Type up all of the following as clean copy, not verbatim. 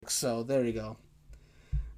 So there you go.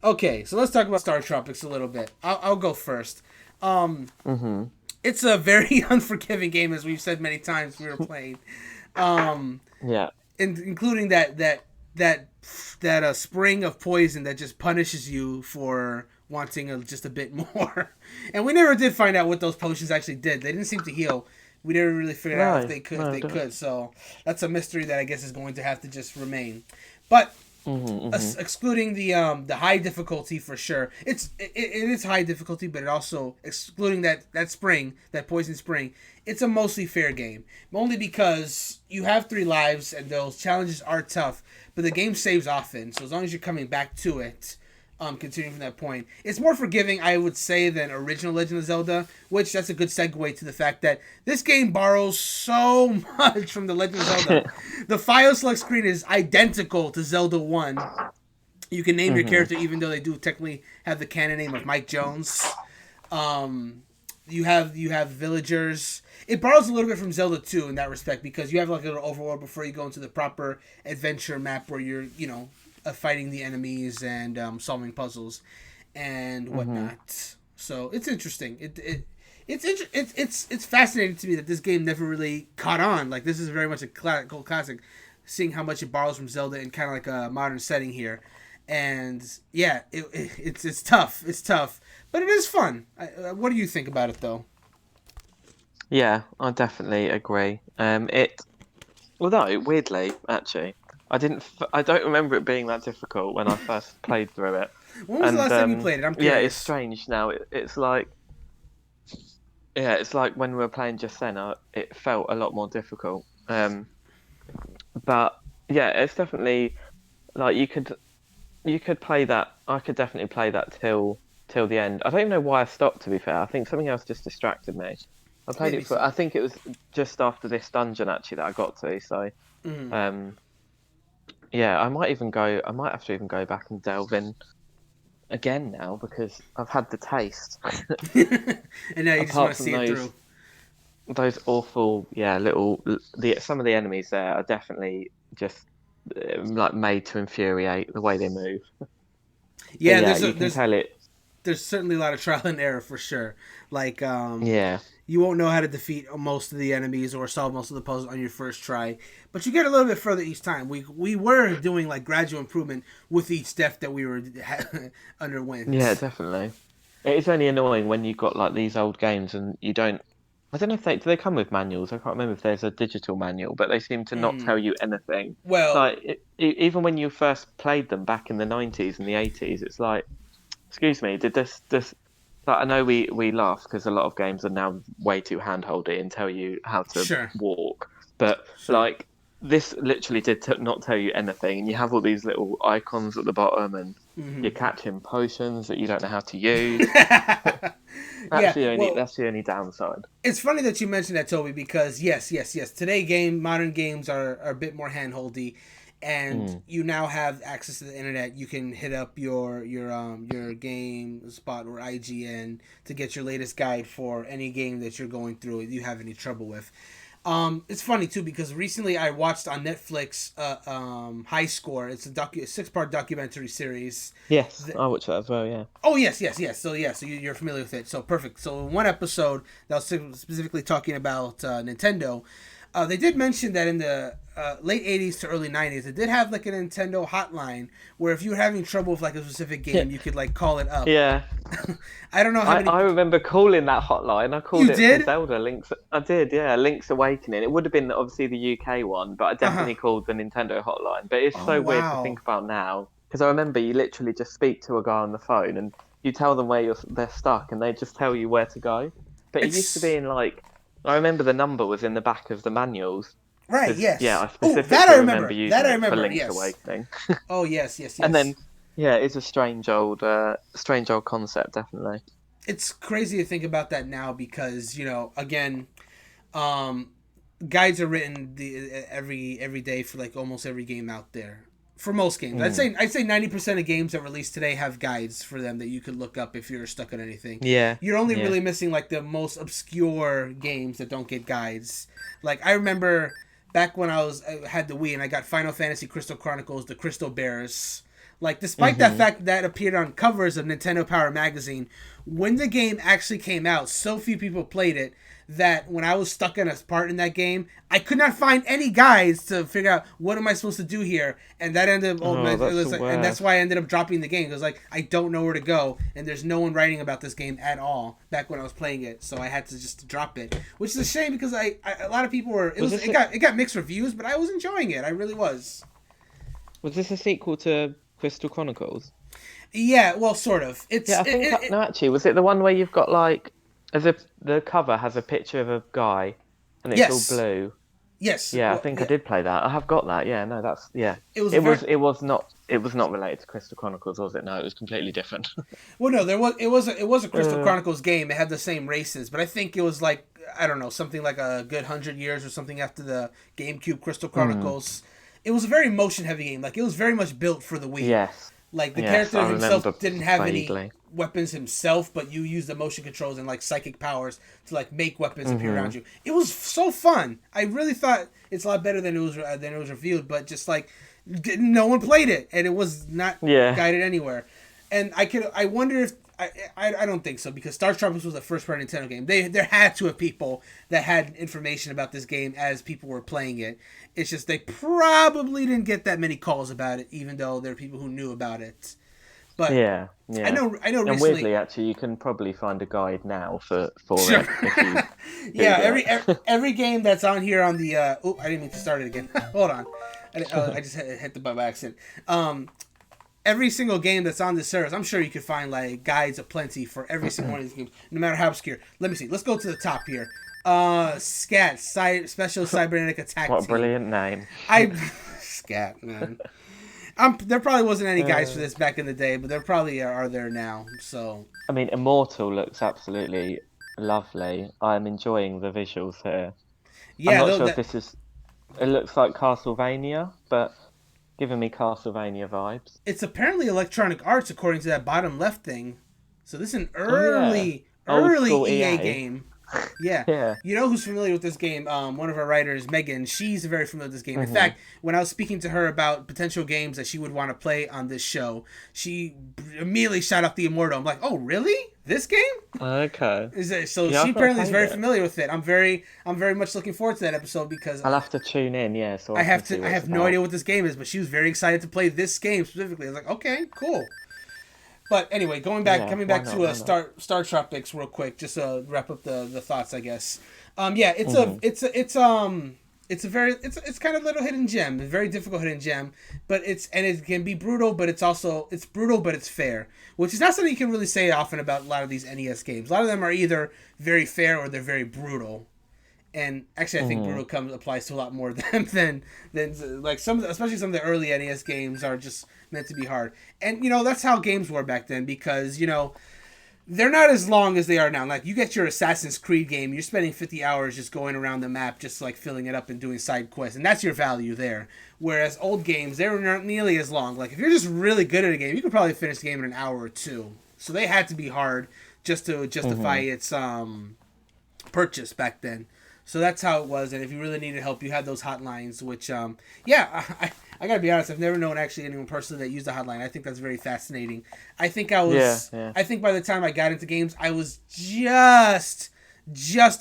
Okay, so let's talk about StarTropics a little bit. I'll go first. Um, Mhm. it's a very unforgiving game, as we've said many times we were playing. Um, Yeah. including that spring of poison that just punishes you for wanting just a bit more. And we never did find out what those potions actually did. They didn't seem to heal. We never really figured out if No. they could. If No. they Don't. could. So that's a mystery that I guess is going to have to just remain. But Mhm. Mhm. excluding the high difficulty for sure. It is high difficulty, but it also excluding that spring, that poison spring, it's a mostly fair game. Only because you have 3 lives and those challenges are tough, but the game saves often. So as long as you're coming back to it, continuing from that point. It's more forgiving, I would say, than original Legend of Zelda, which that's a good segue to the fact that this game borrows so much from the Legend of Zelda. The file select screen is identical to Zelda 1. You can name your Mhm. character even though they do technically have the canon name of Mike Jones. Um, you have villagers. It borrows a little bit from Zelda 2 in that respect because you have like a little overworld before you go into the proper adventure map where you're fighting the enemies and solving puzzles and Mhm. whatnot. So it's interesting. It's fascinating to me that this game never really caught on. Like this is very much a classic, seeing how much it borrows from Zelda in kind of like a modern setting here. And yeah, it's tough. It's tough, but it is fun. What do you think about it though? Yeah, I definitely agree. Although weirdly, actually, I don't remember it being that difficult when I first played through it, When was the and last time you played it? I'm yeah, it's curious. strange now. It's like yeah, it's like when we were playing just then. It felt a lot more difficult. But yeah, it's definitely like you could play that. I could definitely play that till the end. I don't even know why I stopped. To be fair, I think something else just distracted me. I played Maybe it for. so. I think it was just after this dungeon actually that I got to. So Mm. um, yeah, I might even go. I might have to even go back and delve in again now because I've had the taste. And now you just want Apart to from see it through. those awful yeah little the some of the enemies there are definitely just like made to infuriate the way they move. But Yeah, yeah, there's you can tell it. there's certainly a lot of trial and error for sure. Like Yeah. you won't know how to defeat most of the enemies or solve most of the puzzles on your first try, but you get a little bit further each time. We were doing like gradual improvement with each step that we were Yeah, underwent. definitely. It is only annoying when you've got like these old games and you don't. I don't know if they do they come with manuals. I can't remember if there's a digital manual, but they seem to not tell Mm. you anything. Well, Like even when you first played them back in the 90s and the 80s, it's like, excuse me, did this? Like, I know we laugh because a lot of games are now way too handholdy and tell you how to sure, walk, but sure. like this literally did not tell you anything, and you have all these little icons at the bottom, and you're Hmm. catching potions that you don't know how to use. Yeah, well, That's the only downside. it's funny that you mentioned that, Toby, because yes. Today, modern games are a bit more handholdy, and Mm. you now have access to the internet. You can hit up your Game Spot or IGN to get your latest guide for any game that you're going through. You have any trouble with. It's funny too because recently I watched on Netflix High Score. It's a 6-part documentary series. Yes, I watch that as well. Yeah. Oh yes. So you're familiar with it. So perfect. So in one episode that was specifically talking about Nintendo, they did mention that in the late '80s to early '90s, they did have like a Nintendo hotline where if you were having trouble with like a specific game, you could like call it up. Yeah. I don't know how many I remember calling that hotline. I called you it for did. Zelda Links. I did, yeah, Link's Awakening. It would have been obviously the UK one, but I Uh huh. definitely called the Nintendo hotline. But it's Oh so weird to wow. think about now because I remember you literally just speak to a guy on the phone and you tell them where they're stuck and they just tell you where to go. But it used to be It's in like I remember the number was in the back of the manuals right. because yeah, I Yes. Oh, that I specifically remember remember. That using I it for remember. Link's Yes. Awakening. Oh yes. And then Yes. yeah, it's a strange old concept, definitely. It's crazy to think about that now because again, um, guides are written every day for like almost every game out there. For most games, Mm. I'd say 90% of games that release today have guides for them that you could look up if you're stuck on anything. Yeah, You're only yeah. really missing like the most obscure games that don't get guides. Like I remember back when I had the Wii and I got Final Fantasy Crystal Chronicles, the Crystal Bears. Like, despite that fact that appeared on covers of Nintendo Power magazine, when the game actually came out, so few people played it that when I was stuck in a part in that game, I could not find any guides to figure out what am I supposed to do here, and that ended up, and that's why I ended up dropping the game. It was like I don't know where to go, and there's no one writing about this game at all back when I was playing it, so I had to just drop it, which is a shame because a lot of people were it got mixed reviews, but I was enjoying it. I really was. Was this a sequel to Crystal Chronicles? Yeah, well, sort of. It's I think no, actually, was it the one where you've got like the cover has a picture of a guy and it's all blue? Yes. Yeah, well, I think I did play that. I have got that. Yeah, no, that's It was not related to Crystal Chronicles, was it? No, it was completely different. Well, no, it was a Crystal Chronicles game. It had the same races, but I think it was like I don't know, something like a good 100 years or something after the GameCube Crystal Chronicles. It was a very motion heavy game. Like it was very much built for the Wii. Yes. Like the character himself didn't have any weapons himself, but you use the motion controls and like psychic powers to like make weapons appear around you. It was so fun. I really thought it's a lot better than it was reviewed, but just like no one played it and it was not guided anywhere. And I wonder if I don't think so because StarTropics was the first part Nintendo game. There had to have people that had information about this game as people were playing it. It's just they probably didn't get that many calls about it, even though there are people who knew about it. But yeah. I know. And recently, weirdly, actually, you can probably find a guide now for sure. it. If you every game that's on here on the. I didn't mean to start it again. Hold on, I just hit the button by accident. Every single game that's on this service, I'm sure you could find like guides aplenty for every single one of these games, no matter how obscure. Let me see. Let's go to the top here. SCAT, Special Cybernetic Attack What Team. a brilliant name. SCAT, man. There probably wasn't any guides for this back in the day, but there probably are there now. So I mean, Immortal looks absolutely lovely. I'm enjoying the visuals here. Yeah, I'm not sure if this is. It looks like Castlevania, but giving me Castlevania vibes. It's apparently Electronic Arts, according to that bottom left thing. So this is an early EA game. Yeah. You know who's familiar with this game? One of our writers, Megan. She's very familiar with this game. In fact, when I was speaking to her about potential games that she would want to play on this show, she immediately shot out the Immortal. I'm like, oh, really? This game? Okay. So she apparently is very familiar with it. I'm very much looking forward to that episode because I'll have to tune in. Yeah. So I have no idea what this game is, but she was very excited to play this game specifically. I was like, okay, cool. But anyway, coming back to StarTropics real quick, just to wrap up the thoughts, I guess. It's kind of a little hidden gem, a very difficult hidden gem, but it can be brutal, but it's brutal, but it's fair, which is not something you can really say often about a lot of these NES games. A lot of them are either very fair or they're very brutal. And actually, I think brutal applies to a lot more than like especially some of the early NES games are just meant to be hard. And that's how games were back then because they're not as long as they are now. Like you get your Assassin's Creed game, you're spending 50 hours just going around the map, just like filling it up and doing side quests, and that's your value there. Whereas old games, they were not nearly as long. Like if you're just really good at a game, you could probably finish the game in an hour or two. So they had to be hard just to justify its purchase back then. So that's how it was, and if you really needed help, you had those hotlines, which, I gotta be honest, I've never known actually anyone personally that used a hotline. I think that's very fascinating. I think I think by the time I got into games, I was just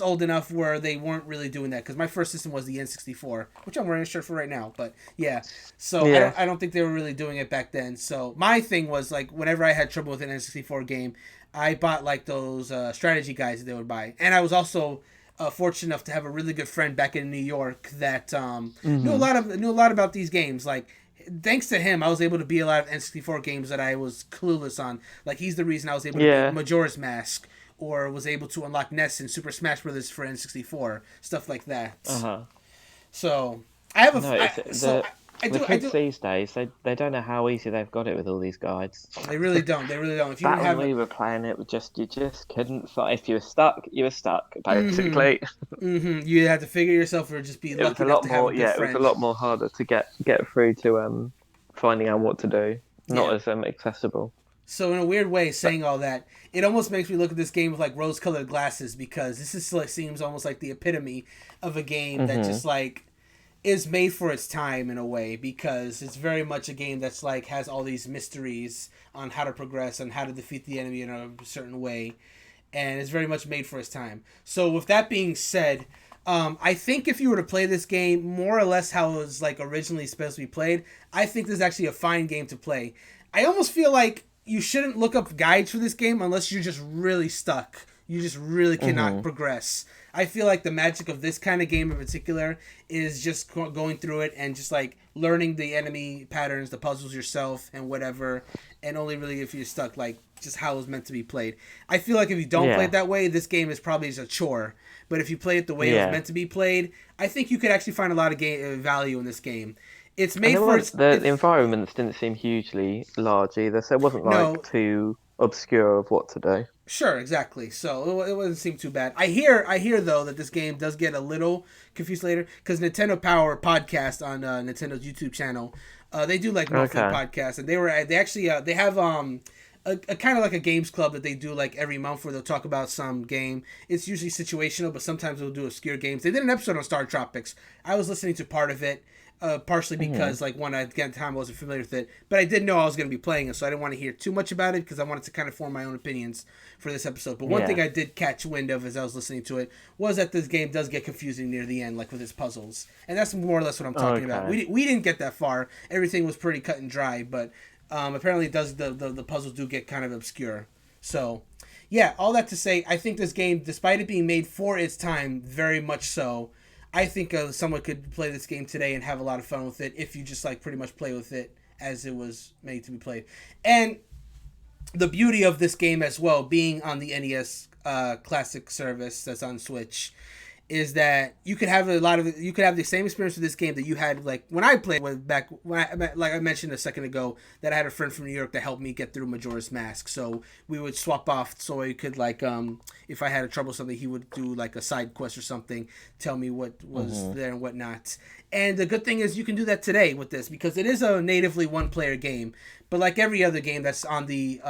old enough where they weren't really doing that, because my first system was the N64, which I'm wearing a shirt for right now, but yeah. So I don't think they were really doing it back then. So my thing was, like, whenever I had trouble with an N64 game, I bought, like, those strategy guides that they would buy, and I was also fortunate enough to have a really good friend back in New York that knew a lot about these games. Like, thanks to him, I was able to beat a lot of N64 games that I was clueless on. Like, he's the reason I was able to beat Majora's Mask, or was able to unlock Ness in Super Smash Bros. For N64, stuff like that. So I have the kids these days, they don't know how easy they've got it with all these guides. They really don't. If you when we were playing it, you just couldn't fight. If you were stuck, basically. You had to figure yourself, or just be lucky enough to have a good friend. It was a lot more harder to get through to finding out what to do. Not as accessible. So in a weird way, saying all that, it almost makes me look at this game with like rose-colored glasses, because this seems almost like the epitome of a game that just like. is made for its time in a way, because it's very much a game that's like has all these mysteries on how to progress and how to defeat the enemy in a certain way, and it's very much made for its time. So with that being said, I think if you were to play this game more or less how it was like originally supposed to be played, I think this is actually a fine game to play. I almost feel like you shouldn't look up guides for this game unless you're just really stuck. You just really cannot progress. I feel like the magic of this kind of game in particular is just going through it and just like learning the enemy patterns, the puzzles yourself, and whatever. And only really if you're stuck, like just how it was meant to be played. I feel like if you don't play it that way, this game is probably just a chore. But if you play it the way it was meant to be played, I think you could actually find a lot of value in this game. It's made for the environments didn't seem hugely large either, so it wasn't like too obscure of what to do. Sure, exactly. So it wouldn't seem too bad. I hear though that this game does get a little confused later because Nintendo Power podcast on Nintendo's YouTube channel, they do like monthly podcasts, and they have a kind of like a games club that they do like every month where they'll talk about some game. It's usually situational, but sometimes they'll do obscure games. They did an episode on StarTropics. I was listening to part of it. Partially because like when I got time I wasn't familiar with it, but I did know I was going to be playing it, so I didn't want to hear too much about it because I wanted to kind of form my own opinions for this episode. But one thing I did catch wind of as I was listening to it was that this game does get confusing near the end, like with its puzzles, and that's more or less what I'm talking about. We didn't get that far. Everything was pretty cut and dry, but apparently it does the puzzles do get kind of obscure. So yeah, all that to say, I think this game, despite it being made for its time, very much so. I think someone could play this game today and have a lot of fun with it if you just like pretty much play with it as it was made to be played. And the beauty of this game as well, being on the NES Classic service that's on Switch, is that you could have the same experience with this game that you had like when I played back when I mentioned a second ago that I had a friend from New York that helped me get through Majora's Mask. So we would swap off so he could like if I had a trouble with something, he would do like a side quest or something, tell me what was there and whatnot. And the good thing is you can do that today with this because it is a natively one-player game. But like every other game that's on the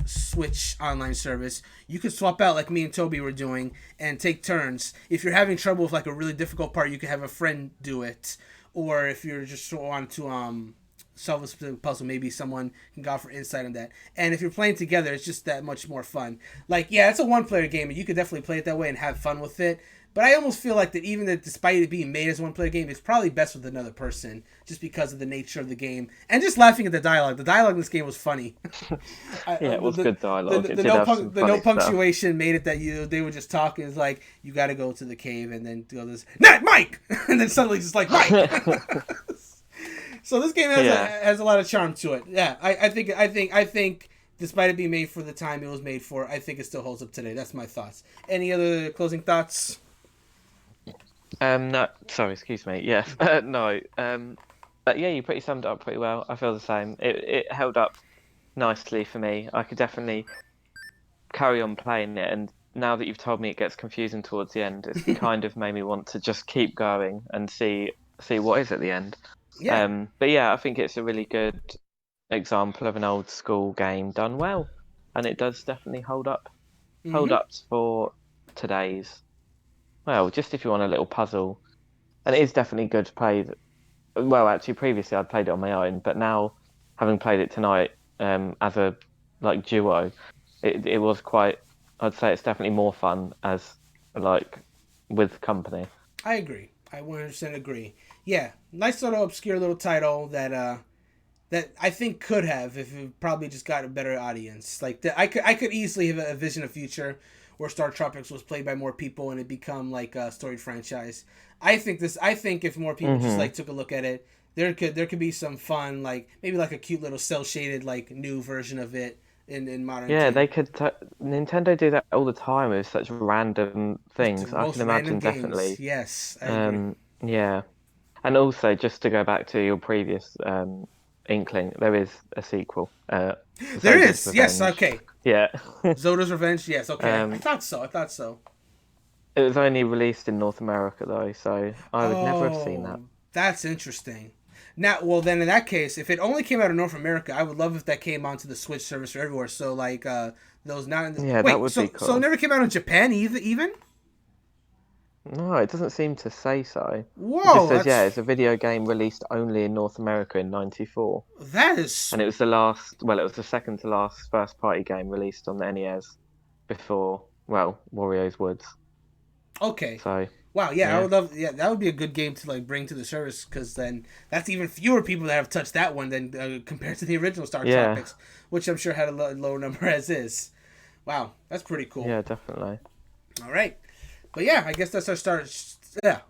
Switch online service, you can swap out like me and Toby were doing and take turns. If you're having trouble with like a really difficult part, you can have a friend do it. Or if you're just want to solve a specific puzzle, maybe someone can go for insight on that. And if you're playing together, it's just that much more fun. Like, yeah, it's a one-player game, and you could definitely play it that way and have fun with it. But I almost feel like that even that despite it being made as a one-player game, it's probably best with another person just because of the nature of the game. And just laughing at the dialogue. The dialogue in this game was funny. It was good dialogue. The no punctuation made it that they would just talk. And it's like, you got to go to the cave and then go this, not Mike! And then suddenly just like, Mike! So this game has a lot of charm to it. Yeah, I think despite it being made for the time it was made for, I think it still holds up today. That's my thoughts. Any other closing thoughts? No, sorry, excuse me. Yeah, no. But yeah, you pretty summed it up pretty well. I feel the same. It held up nicely for me. I could definitely carry on playing it, and now that you've told me it gets confusing towards the end, it's kind of made me want to just keep going and see what is at the end. Yeah. But yeah, I think it's a really good example of an old school game done well, and it does definitely hold up for today's. Well, just if you want a little puzzle, and it is definitely good to play. Well, actually, previously I'd played it on my own, but now having played it tonight as a like duo, it was quite. I'd say it's definitely more fun as like with company. I agree. I 100% agree. Yeah, nice little obscure little title that I think could have if it probably just got a better audience. Like I could easily have a vision of future where StarTropics was played by more people and it become like a storied franchise. I think if more people just like took a look at it, there could be some fun, like maybe like a cute little cell shaded like new version of it in modern. Yeah, they could. Nintendo do that all the time with such random things. I can imagine definitely. Yes, I agree. Yeah, and also just to go back to your previous inkling, there is a sequel. There is. Revenge. Yes. Okay. Yeah. Zoda's Revenge. Yes. Okay. I thought so. It was only released in North America though, so I would never have seen that. That's interesting. Now, well, then in that case, if it only came out in North America, I would love if that came onto the Switch service or everywhere. So like those not. That would be cool. So it never came out in Japan even. No, it doesn't seem to say so. It just Whoa, says, yeah, it's a video game released only in North America in '94. that is And it was it was the second to last first party game released on the NES before, well, Wario's Woods. okay. So, Wow, yeah, I yeah. would love. Yeah, that would be a good game to like bring to the service because then that's even fewer people that have touched that one than compared to the original Yeah. StarTropics, which I'm sure had a lower number as is. Wow, that's pretty cool. Yeah, definitely. All right, but yeah, I guess that's our thoughts on